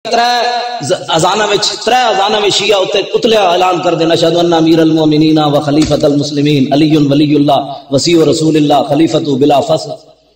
اذانہ میں شیعہ ہوتے قتل اعلان کر دینا اشہد ان امیر المومنین و خلیفۃ المسلمین علی ولی اللہ وسیع رسول اللہ خلیفۃ بلا فصل.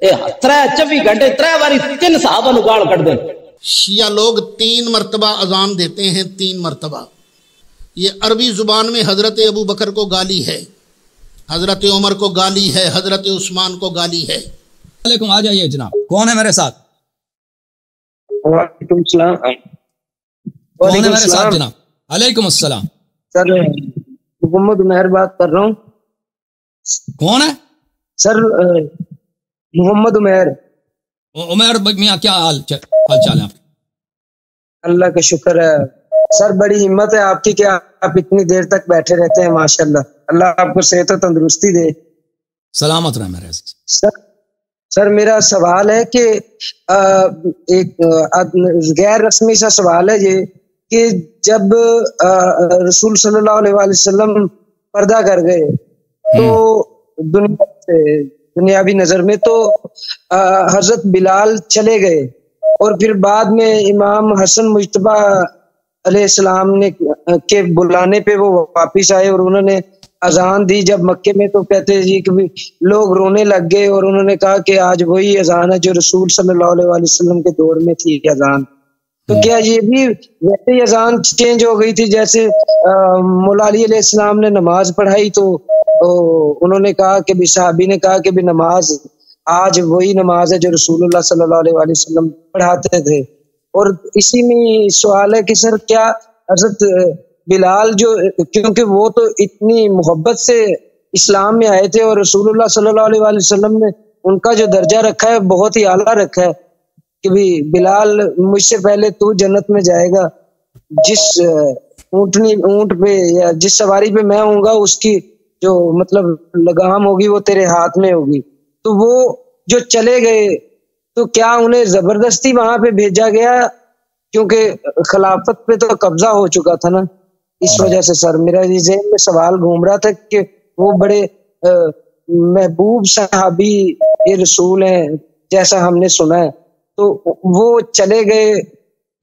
24 گھنٹے 3 باری 3 صحابہ نو گال کٹ دیں. شیعہ لوگ 3 مرتبہ اذان دیتے ہیں، 3 مرتبہ. یہ عربی زبان میں حضرت ابو بکر کو گالی ہے، حضرت عمر کو گالی ہے، حضرت عثمان کو گالی ہے. علیکم، آ جائیے جناب. کون ہے میرے ساتھ؟ وعلیکم السلام. کون ہے میرے ساتھ جناب؟ علیکم السلام. سر محمد عمیر بات کر رہا ہوں. کون ہے سر؟ محمد عمیر. عمیر میاں، کیا حال چال ہے آپ؟ اللہ کا شکر ہے سر، بڑی ہمت ہے آپ کی کہ آپ اتنی دیر تک بیٹھے رہتے ہیں. ماشاءاللہ، اللہ آپ کو صحت و تندرستی دے. سلامت رہے میرے سر میرا سوال ہے کہ ایک غیر رسمی سا سوال ہے یہ کہ جب رسول صلی اللہ علیہ وآلہ وسلم پردہ کر گئے تو دنیاوی نظر میں تو حضرت بلال چلے گئے، اور پھر بعد میں امام حسن مجتبیٰ علیہ السلام نے کے بلانے پہ وہ واپس آئے اور انہوں نے اذان دی. جب مکے میں تو کہتے جی کہ لوگ رونے لگ گئے، اور انہوں نے کہا کہ آج وہی اذان ہے جو رسول صلی اللہ علیہ وآلہ وسلم کے دور میں تھی اذان. تو کیا یہ بھی ویسے ہی اذان چینج ہو گئی تھی جیسے مولا علی علیہ السلام نے نماز پڑھائی تو انہوں نے کہا کہ بھی صحابی نے کہا کہ بھی نماز آج وہی نماز ہے جو رسول اللہ صلی اللہ علیہ وآلہ وسلم پڑھاتے تھے. اور اسی میں سوال ہے کہ سر کیا حضرت بلال جو، کیونکہ وہ تو اتنی محبت سے اسلام میں آئے تھے اور رسول اللہ صلی اللہ علیہ وآلہ وسلم نے ان کا جو درجہ رکھا ہے بہت ہی اعلیٰ رکھا ہے کہ بھی بلال مجھ سے پہلے تو جنت میں جائے گا، جس اونٹ پہ یا جس سواری پہ میں ہوں گا اس کی جو مطلب لگام ہوگی وہ تیرے ہاتھ میں ہوگی. تو وہ جو چلے گئے تو کیا انہیں زبردستی وہاں پہ بھیجا گیا کیونکہ خلافت پہ تو قبضہ ہو چکا تھا نا؟ اس وجہ سے سر میرا یہ ذہن میں سوال گھوم رہا تھا کہ وہ بڑے محبوب صحابی یہ رسول ہیں جیسا ہم نے سنا ہے، تو وہ چلے گئے.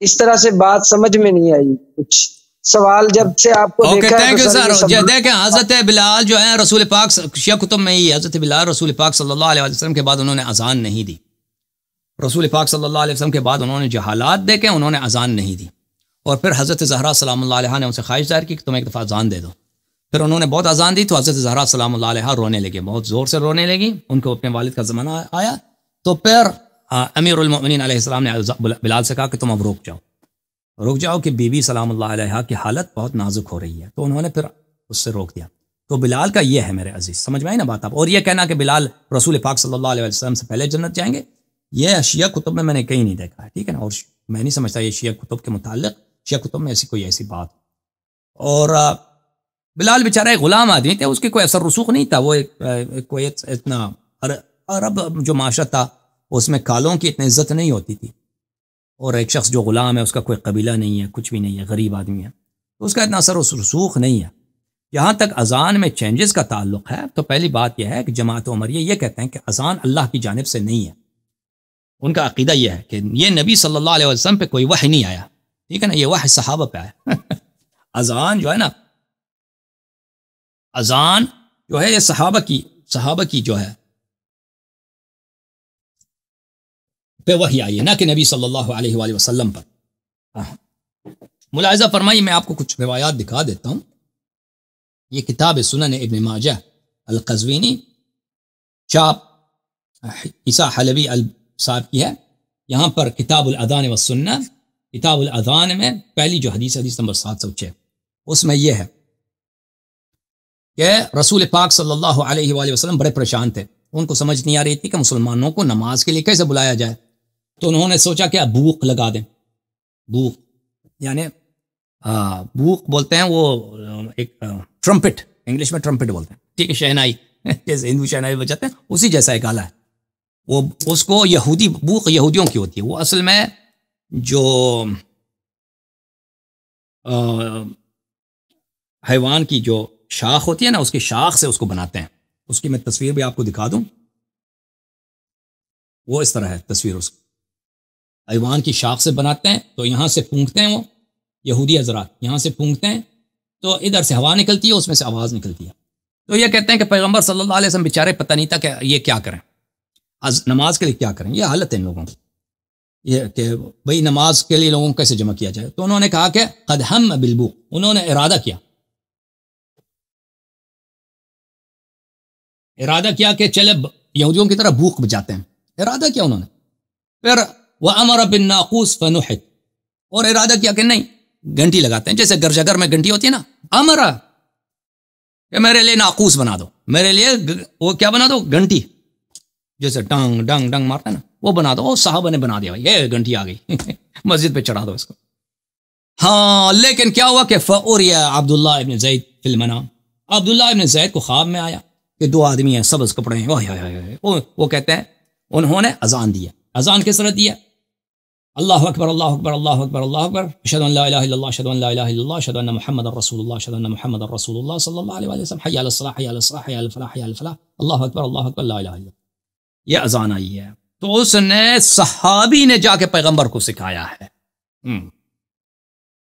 اس طرح سے بات سمجھ میں نہیں آئی کچھ. سوال جب سے آپ کو دیکھا ہے دیکھیں حضرت بلال جو ہے رسول پاک شیعہ کتب میں ہی حضرت بلال رسول پاک صلی اللہ علیہ وسلم کے بعد انہوں نے اذان نہیں دی. رسول پاک صلی اللہ علیہ وسلم کے بعد انہوں نے جو حالات دیکھے انہوں نے اذان نہیں دی، اور پھر حضرت زہرا سلام اللہ علیہ نے ان سے خواہش ظاہر کی کہ تم ایک دفعہ اذان دے دو. پھر انہوں نے بہت اذان دی تو حضرت زہرا سلام اللہ علیہ رونے لگے، بہت زور سے رونے لگی. ان کو اپنے والد کا زمانہ آیا تو پھر امیر المؤمنین علیہ السلام نے بلال سے کہا کہ تم اب رک جاؤ کہ بی بی سلام اللہ علیہ کی حالت بہت نازک ہو رہی ہے. تو انہوں نے پھر اس سے روک دیا. تو بلال کا یہ ہے میرے عزیز، سمجھ میں آئی نا بات آپ؟ اور یہ کہنا کہ بلال رسول پاک صلی اللہ علیہ وسلم سے پہلے جنت جائیں گے، یہ شیعہ کتب میں نے کہیں نہیں دیکھا ہے، ٹھیک ہے نا؟ اور میں نہیں سمجھتا یہ شیعہ کتب کے متعلق شیعہ کتب میں ایسی بات. اور بلال بیچارہ ایک غلام آدمی تھے، اس کی کوئی اثر رسوخ نہیں تھا. وہ کوئی اتنا عرب جو معاشرہ تھا اس میں کالوں کی اتنی عزت نہیں ہوتی تھی، اور ایک شخص جو غلام ہے اس کا کوئی قبیلہ نہیں ہے، کچھ بھی نہیں ہے، غریب آدمی ہے، تو اس کا اتنا اثر رسوخ نہیں ہے. جہاں تک اذان میں چینجز کا تعلق ہے تو پہلی بات یہ ہے کہ جماعت عمریہ یہ کہتے ہیں کہ اذان اللہ کی جانب سے نہیں ہے. ان کا عقیدہ یہ ہے کہ یہ نبی صلی اللہ علیہ وسلم پہ کوئی وحی نہیں آیا، ٹھیک ہے نا؟ یہ وحی صحابہ پہ آیا. اذان جو ہے نا، اذان جو ہے یہ صحابہ کی جو ہے پہ وحی آئی ہے، نہ کہ نبی صلی اللہ علیہ وآلہ وسلم پر. ملاحظہ فرمائیے، میں آپ کو کچھ روایات دکھا دیتا ہوں. یہ کتاب سنن ابن ماجہ القزوینی چاپ عیسیٰ حلوی صاحب کی ہے. یہاں پر کتاب الاذان والسنہ، کتاب الاذان میں پہلی جو حدیث نمبر 706، اس میں یہ ہے کہ رسول پاک صلی اللہ علیہ وآلہ وسلم بڑے پریشان تھے. ان کو سمجھ نہیں آ رہی تھی کہ مسلمانوں کو نماز کے لیے کیسے بلایا جائے. تو انہوں نے سوچا کہ اب بوق لگا دیں. بوق یعنی بوق بولتے ہیں، وہ ایک ٹرمپٹ، انگلش میں ٹرمپٹ بولتے ہیں، ٹھیک ہے؟ شہنائی، جیسے ہندو شہنائی بجاتے ہیں اسی جیسا ایک آلہ ہے. وہ اس کو بوق یہودیوں کی ہوتی ہے. وہ اصل میں جو حیوان کی جو شاخ ہوتی ہے نا، اس کی شاخ سے اس کو بناتے ہیں. اس کی میں تصویر بھی آپ کو دکھا دوں. وہ اس طرح ہے تصویر اس کی. ایوان کی شاخ سے بناتے ہیں تو یہاں سے پھونکتے ہیں، وہ یہودی حضرات یہاں سے پھونکتے ہیں تو ادھر سے ہوا نکلتی ہے، اس میں سے آواز نکلتی ہے. تو یہ کہتے ہیں کہ پیغمبر صلی اللہ علیہ وسلم بیچارے پتہ نہیں تھا کہ یہ کیا کریں، نماز کے لیے کیا کریں. یہ حالت ہے ان لوگوں کی، یہ کہ بھئی نماز کے لیے لوگوں کو کیسے جمع کیا جائے. تو انہوں نے کہا کہ قد ہم بالبوق، انہوں نے ارادہ کیا کہ چلے یہودیوں کی طرح بھوک بجاتے ہیں. ارادہ کیا انہوں نے. پھر وَأَمَرَ بِالنَّاقُوسِ فَنُحِتْ، اور ارادہ کیا کہ نہیں گھنٹی لگاتے ہیں، جیسے گرجا گھر میں گھنٹی ہوتی ہے نا. امرا کہ میرے لیے ناقوس بنا دو، میرے لیے وہ کیا بنا دو، گھنٹی، جیسے ڈنگ ڈنگ ڈنگ مارتا ہے نا، وہ بنا دو. صحابہ نے بنا دیا، یہ گھنٹی آ گئی مسجد پہ چڑھا دو اس کو. ہاں لیکن کیا ہوا کہ فَأُرِيَ عبداللہ ابن زید فی المنام، عبداللہ ابن زید کو خواب میں آیا کہ دو آدمی ہیں، سبز کپڑے ہیں، وہ کہتے ہیں انہوں نے اذان دی ہے. اذان کس طرح دی ہے؟ اللہ اکبر اللہ اکبر اللہ اکبر اللہ اکبر، اشہد ان لا الہ الا اللہ اشہد ان لا الہ الا اللہ اشہد ان محمد رسول اللہ اشہد ان محمد رسول اللہ صلی اللہ علیہ وسلم، حی علی الصلاۃ حی علی الصلاۃ حی علی الفلاح حی علی الفلاح، اللہ اکبر اللہ اکبر لا الہ الا اللہ. یہ اذان آئی ہے. تو اس نے صحابی نے جا کے پیغمبر کو سکھایا ہے.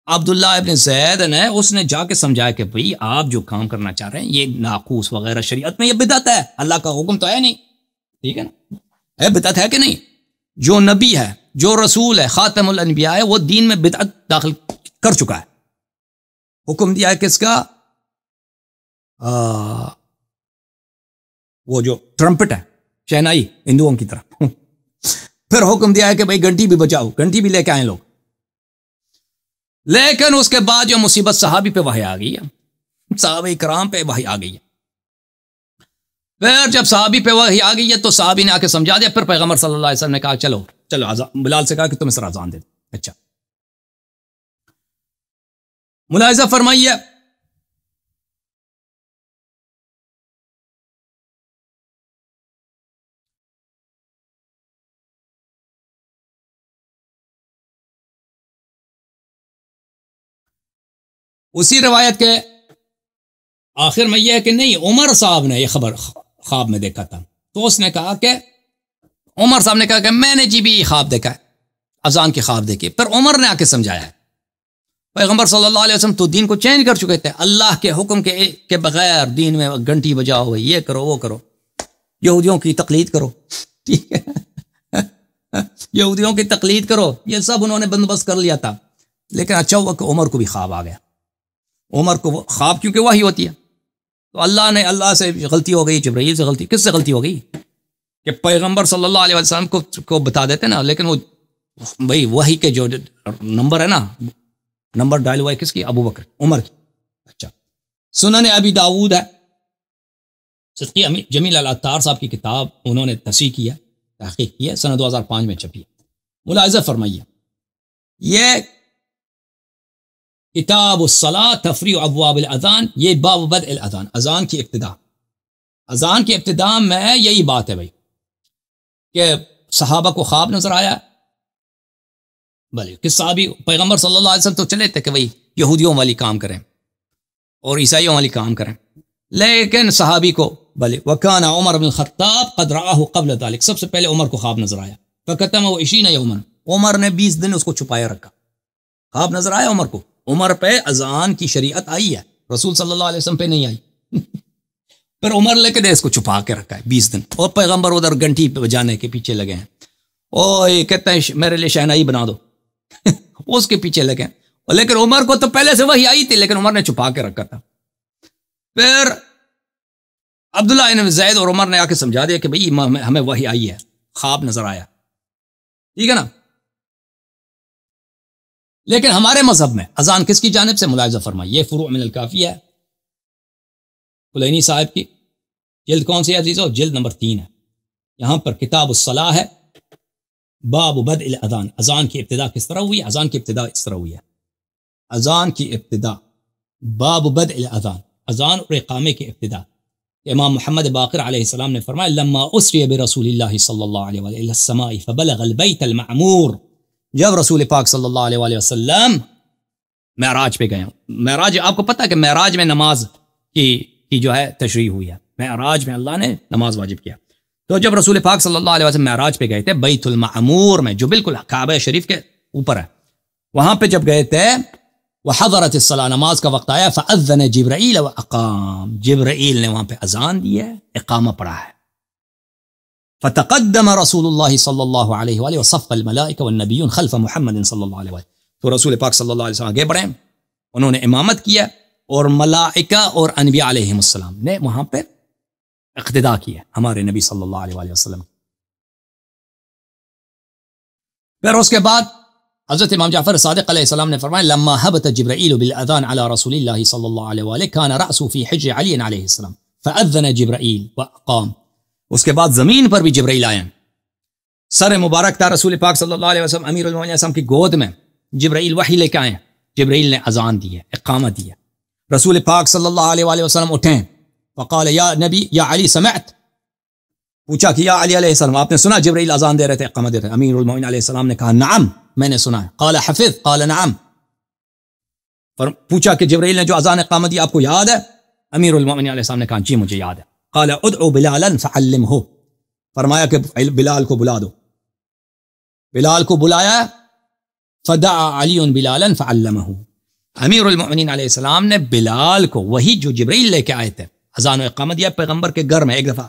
عبداللہ ابن زید نے اس نے جا کے سمجھایا کہ بھئی آپ جو کام کرنا چاہ رہے ہیں یہ ناقوس وغیرہ شریعت میں یہ بدعت ہے، اللہ کا حکم تو ہے نہیں، ٹھیک ہے نا، ہے بدعت ہے کہ نہیں. جو نبی ہے، جو رسول ہے، خاتم الانبیاء ہے، وہ دین میں بدعت داخل کر چکا ہے. حکم دیا ہے کس کا؟ وہ جو ٹرمپٹ ہے، شہنائی ہندوؤں کی طرح. پھر حکم دیا ہے کہ بھئی گھنٹی بھی بجاؤ، گھنٹی بھی لے کے آئیں لوگ. لیکن اس کے بعد جو مصیبت صحابی پہ وحی آ گئی ہے، صحابہ کرام پہ وحی آ گئی ہے. پھر جب صحابی پہ وحی آ گئی ہے تو صحابی نے آ کے سمجھا دیا. پھر پیغمبر صلی اللہ علیہ وسلم نے کہا چلو بلال سے کہا کہ تم اس طرح اذان دے دو. اچھا ملاحظہ فرمائیے، اسی روایت کے آخر میں یہ ہے کہ نہیں، عمر صاحب نے یہ خبر خواب میں دیکھا تھا. تو اس نے کہا کہ عمر صاحب نے کہا کہ میں نے جی بھی خواب دیکھا ہے، اذان کی خواب دیکھی. پھر عمر نے آ کے سمجھایا ہے. پیغمبر صلی اللہ علیہ وسلم تو دین کو چینج کر چکے تھے، اللہ کے حکم کے بغیر دین میں گھنٹی بجاؤ، یہ کرو وہ کرو، یہودیوں کی تقلید کرو، ٹھیک ہے، یہودیوں کی تقلید کرو، یہ سب انہوں نے بندوبست کر لیا تھا. لیکن اچھا ہوا کہ عمر کو بھی خواب آ گیا. عمر کو خواب کیونکہ وحی ہوتی ہے، تو اللہ سے غلطی ہو گئی، جبرائیل سے غلطی، کس سے غلطی ہو گئی کہ پیغمبر صلی اللہ علیہ وسلم کو بتا دیتے نا، لیکن وہ بھائی وحی کے جو نمبر ہے نا، نمبر ڈائل ہوا ہے کس کی؟ ابو بکر، عمر کی. اچھا سنن ابی داؤد ہے، صدقی جمیل العطار صاحب کی کتاب انہوں نے تصحیح کیا، تحقیق کی ہے، سنہ 2005 میں چھپی ہے. ملاحظہ فرمائیے، یہ کتاب الصلاۃ تفریع ابواب الاذان، یہ باب بدء الاذان، اذان کی ابتدا. اذان کی ابتدا میں یہی بات ہے بھائی کہ صحابہ کو خواب نظر آیا. بھلے کس صحابی؟ پیغمبر صلی اللہ علیہ وسلم تو چلے تھے کہ بھائی یہودیوں والی کام کریں اور عیسائیوں والی کام کریں، لیکن صحابی کو بھلے وکان عمر بن الخطاب قد رآہ قبل ذلك، سب سے پہلے عمر کو خواب نظر آیا. فکتمہ 20 یوما، عمر نے 20 دن اس کو چھپایا رکھا. خواب نظر آیا عمر کو. عمر پہ اذان کی شریعت آئی ہے، رسول صلی اللہ علیہ وسلم پہ نہیں آئی. پھر عمر لے کے اس کو چھپا کے رکھا ہے 20 دن، اور پیغمبر ادھر گھنٹی پہ بجانے کے پیچھے لگے ہیں. اوہ کہتے ہیں میرے لیے شہنائی بنا دو اس کے پیچھے لگے. لیکن عمر کو تو پہلے سے وہی آئی تھی، لیکن عمر نے چھپا کے رکھا تھا. پھر عبداللہ ابن زید اور عمر نے آ کے سمجھا دیا کہ بھئی ہمیں وہی آئی ہے، خواب نظر آیا، ٹھیک ہے نا. لیکن ہمارے مذہب میں اذان کس کی جانب سے؟ ملاحظہ فرمائیے، یہ فروع من الکافیہ ہے کلینی صاحب کی، جلد کون سی ہے عزیزو؟ جلد نمبر 3 ہے. یہاں پر کتاب الصلاح ہے، باب بدء الاذان، اذان کی ابتدا کس طرح ہوئی؟ اذان کی ابتدا اس طرح ہوئی ہے. اذان کی ابتدا، باب بدء الاذان، اذان اور اقامے کی ابتدا. امام محمد باقر علیہ السلام نے فرمایا لما اسری برسول اللہ صلی اللہ علیہ وآلہ السماء فبلغ البیت المعمور، جب رسول پاک صلی اللہ علیہ وآلہ وسلم معراج پہ گئے. معراج آپ کو پتہ ہے کہ معراج میں نماز کی جو ہے تشریح ہوئی ہے، معراج میں اللہ نے نماز واجب کیا. تو جب رسول پاک صلی اللہ علیہ وسلم معراج پہ گئے تھے بیت المعمور میں جو بالکل کعبہ شریف کے اوپر ہے، وہاں پہ جب گئے تھے وحضرت الصلاۃ، نماز کا وقت آیا، فاذن جبرائیل واقام، جبرائیل نے وہاں پہ اذان دی ہے، اقامہ پڑھا ہے. فتقدم رسول اللہ صلی اللہ علیہ وآلہ وصف الملائکہ والنبیون خلف محمد صلی اللہ علیہ وآلہ، تو رسول پاک صلی اللہ علیہ وسلم آگے بڑھے، انہوں نے امامت کیا اور ملائکہ اور انبیاء علیہم السلام نے وہاں پہ اقتداء کیا ہمارے نبی صلی اللہ علیہ وآلہ وسلم. پھر اس کے بعد حضرت امام جعفر صادق علیہ السلام نے فرمایا لما هبط جبرائیل بالاذان على رسول اللہ صلی اللہ علیہ وآلہ كان رأسه في حجر علی علیہ السلام فاذن جبرائیل واقام. اس کے بعد زمین پر بھی جبرائیل آئے، سر مبارک تھا رسول پاک صلی اللہ علیہ وسلم امیر المومنین علیہ السلام کی گود میں، جبرائیل وحی لے کے آئے، جبرائیل نے اذان دی ہے، اقامت دی ہے. رسول پاک صلی اللہ علیہ وآلہ وسلم اٹھیں، فقال یا نبی یا علی سمعت، پوچھا کہ یا علی علیہ السلام آپ نے سنا جبرائیل اذان دے رہے تھے، اقامت دے رہے تھے؟ امیر المومنین علیہ السلام نے کہا نعم میں نے سنا ہے. قال حفظ، قال نعم. پوچھا کہ جبرائیل نے جو اذان اقامت دی آپ کو یاد ہے؟ امیر المومنین علیہ السلام نے کہا جی مجھے یاد ہے. قال ادعو بلالا فعلمہ، فرمایا کہ بلال کو بلا دو. بلال کو بلایا، فدعا علی بلالا فعلمہ، امیر المومنین علیہ السلام نے بلال کو وہی جو جبرائیل لے کے آئے تھے اذان و اقامت دیا پیغمبر کے گھر میں، ایک دفعہ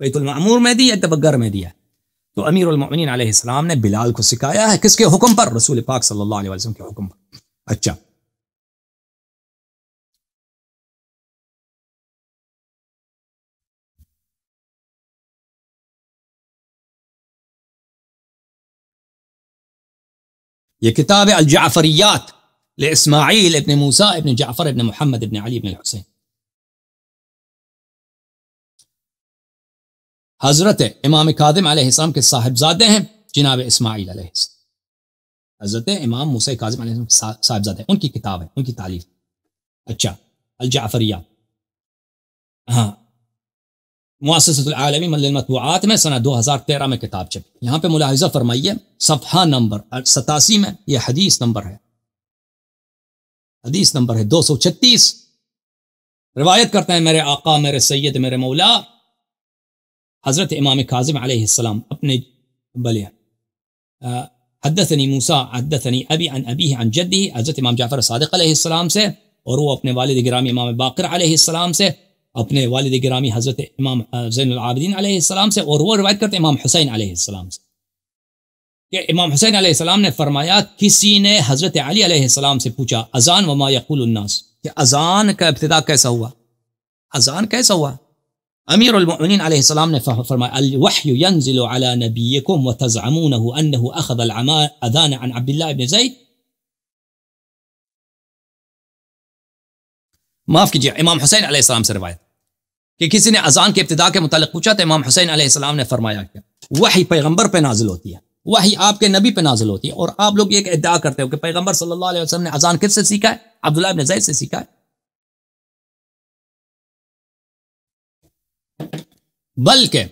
بیت المعمور میں دی، ایک دفعہ گھر میں دیا. تو امیر المومنین علیہ السلام نے بلال کو سکھایا ہے، کس کے حکم پر؟ رسول پاک صلی اللہ علیہ وسلم کے حکم پر. اچھا، یہ کتاب الجعفریات لاسماعیل ابن موسیٰ ابن جعفر ابن محمد ابن علی ابن الحسین. حضرت امام کاظم علیہ السلام کے صاحبزادے ہیں جناب اسماعیل علیہ السلام، حضرت امام موسیٰ کاظم علیہ السلام کے صاحبزادے، ان کی کتاب ہے، ان کی تالیف. اچھا، الجعفریات، ہاں، مؤسسۃ العالمی من للمطبوعات میں سنہ 2013 میں کتاب چھپی. یہاں پہ ملاحظہ فرمائیے صفحہ نمبر 87 میں یہ حدیث نمبر ہے، حدیث نمبر ہے 236. روایت کرتے ہیں میرے آقا، میرے سید، میرے مولا حضرت امام کاظم علیہ السلام اپنے بلے حدثنی موسیٰ حدثنی ابی عن ابیہ عن جدہ، حضرت امام جعفر صادق علیہ السلام سے، اور وہ اپنے والد گرامی امام باقر علیہ السلام سے، اپنے والد گرامی حضرت امام زین العابدین علیہ السلام سے، اور وہ روایت کرتے امام حسین علیہ السلام سے کہ امام حسین علیہ السلام نے فرمایا کسی نے حضرت علی علیہ السلام سے پوچھا اذان وما یقول الناس، کہ اذان کا ابتدا کیسا ہوا، اذان کیسا ہوا؟ امیر المؤمنین علیہ السلام نے فرمایا الوحی ینزل علی نبیکم وتزعمونہ انہ اخذ الاذان عن عبداللہ بن زید. معاف کیجیے، امام حسین علیہ السلام سے روایت کہ کسی نے اذان کے ابتدا کے متعلق پوچھا تو امام حسین علیہ السلام نے فرمایا کہ وحی پیغمبر پہ نازل ہوتی ہے، وحی آپ کے نبی پہ نازل ہوتی ہے، اور آپ لوگ یہ ادعا کرتے ہو کہ پیغمبر صلی اللہ علیہ وسلم نے اذان کس سے سیکھا ہے؟ عبداللہ بن زید سے سیکھا ہے. بلکہ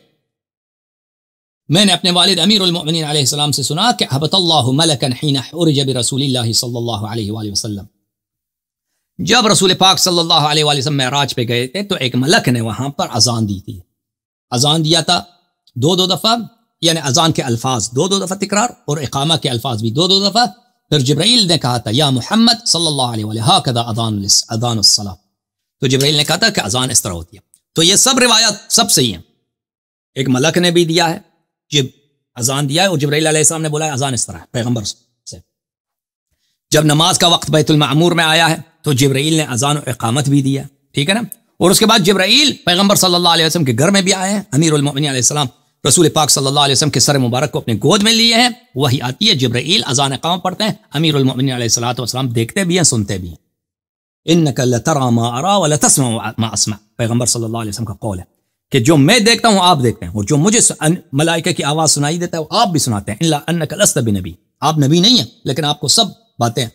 میں نے اپنے والد امیر المؤمنین علیہ السلام سے سنا کہ حبط اللہ ملکا حین عرج برسول اللہ صلی اللہ علیہ وآلہ وسلم، جب رسول پاک صلی اللہ علیہ وآلہ وسلم معراج پہ گئے تھے تو ایک ملک نے وہاں پر اذان دی تھی. اذان دیا تھا دو دفعہ، یعنی اذان کے الفاظ دو دفعہ تکرار، اور اقامہ کے الفاظ بھی دو دفعہ. پھر جبرائیل نے کہا تھا یا محمد صلی اللہ علیہ وآلہ ہاکذا اذان الصلاۃ، تو جبرائیل نے کہا تھا کہ اذان اس طرح ہوتی ہے. تو یہ سب روایات سب صحیح ہیں، ایک ملک نے بھی دیا ہے جب اذان دیا ہے، اور جبرائیل علیہ السلام نے بولا ہے اذان اس طرح ہے پیغمبر سے. جب نماز کا وقت بیت المعمور میں آیا ہے تو جبرائیل نے اذان و اقامت بھی دیا، ٹھیک ہے نا. اور اس کے بعد جبرائیل پیغمبر صلی اللہ علیہ وسلم کے گھر میں بھی آئے ہیں، امیر المؤمنین علیہ السلام رسول پاک صلی اللہ علیہ وسلم کے سر مبارک کو اپنے گود میں لیے ہیں، وہی آتی ہے، جبرائیل اذان اقامت پڑھتے ہیں، امیر المؤمنین علیہ الصلوۃ والسلام دیکھتے بھی ہیں، سنتے بھی ہیں. انک لتری ما اری ولتسمع ما اسمع، پیغمبر صلی اللہ علیہ وسلم کا قول ہے کہ جو میں دیکھتا ہوں آپ دیکھتے ہیں، اور جو مجھے ملائکہ کی آواز سنائی دیتا ہے وہ آپ بھی سناتے ہیں. الا انک لست بنبی، آپ نبی نہیں ہیں لیکن آپ کو سب باتیں